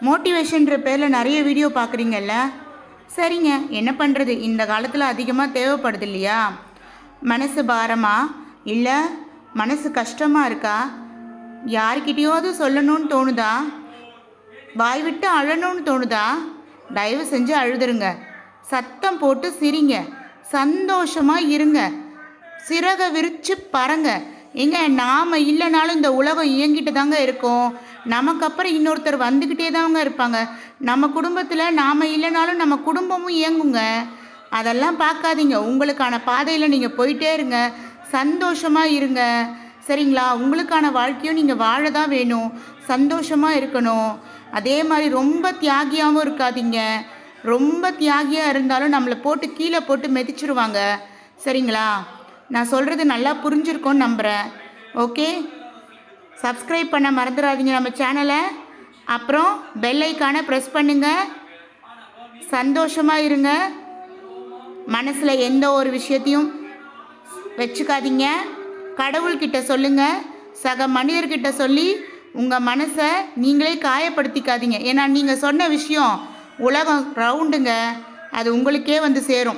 மோட்டிவேஷன்ற பேரில் நிறைய வீடியோ பார்க்குறீங்கல்ல. சரிங்க, என்ன பண்ணுறது, இந்த காலத்தில் அதிகமாக தேவைப்படுது இல்லையா? மனசு பாரமா இல்லை மனசு கஷ்டமாக இருக்கா? யார்கிட்டையாவது சொல்லணும்னு தோணுதா? வாய் விட்டு அழணும்னு தோணுதா? தயவு செஞ்சு அழுதுருங்க. சத்தம் போட்டு சிரிங்க. சந்தோஷமாக இருங்க. சிறகை விரித்து பறங்க. எங்க நாம் இல்லைனாலும் இந்த உலகம் இயங்கிட்டு தாங்க இருக்கும். நமக்கு அப்புறம் இன்னொருத்தர் வந்துக்கிட்டே தாங்க இருப்பாங்க. நம்ம குடும்பத்தில் நாம் இல்லைனாலும் நம்ம குடும்பமும் இயங்குங்க. அதெல்லாம் பார்க்காதீங்க. உங்களுக்கான பாதையில் நீங்கள் போயிட்டே இருங்க. சந்தோஷமாக இருங்க. சரிங்களா? உங்களுக்கான வாழ்க்கையும் நீங்கள் வாழ தான் வேணும். சந்தோஷமாக இருக்கணும். அதே மாதிரி ரொம்ப தியாகியாகவும் இருக்காதீங்க. ரொம்ப தியாகியாக இருந்தாலும் நம்மளை போட்டு கீழே போட்டு மிதிச்சிருவாங்க. சரிங்களா? நான் சொல்கிறது நல்லா புரிஞ்சிருக்கோன்னு நம்புகிறேன். ஓகே, சப்ஸ்கிரைப் பண்ண மறந்துடாதீங்க நம்ம சேனலை. அப்புறம் பெல் ஐக்கானை ப்ரெஸ் பண்ணுங்கள். சந்தோஷமாக இருங்க. மனசில் எந்த ஒரு விஷயத்தையும் வச்சுக்காதீங்க. கடவுள்கிட்ட சொல்லுங்கள். சக மனிதர்கிட்ட சொல்லி உங்கள் மனசை நீங்களே காயப்படுத்திக்காதீங்க. ஏன்னா நீங்கள் சொன்ன விஷயம் உலகம் ரவுண்டுங்க. அது உங்களுக்கே வந்து சேரும்.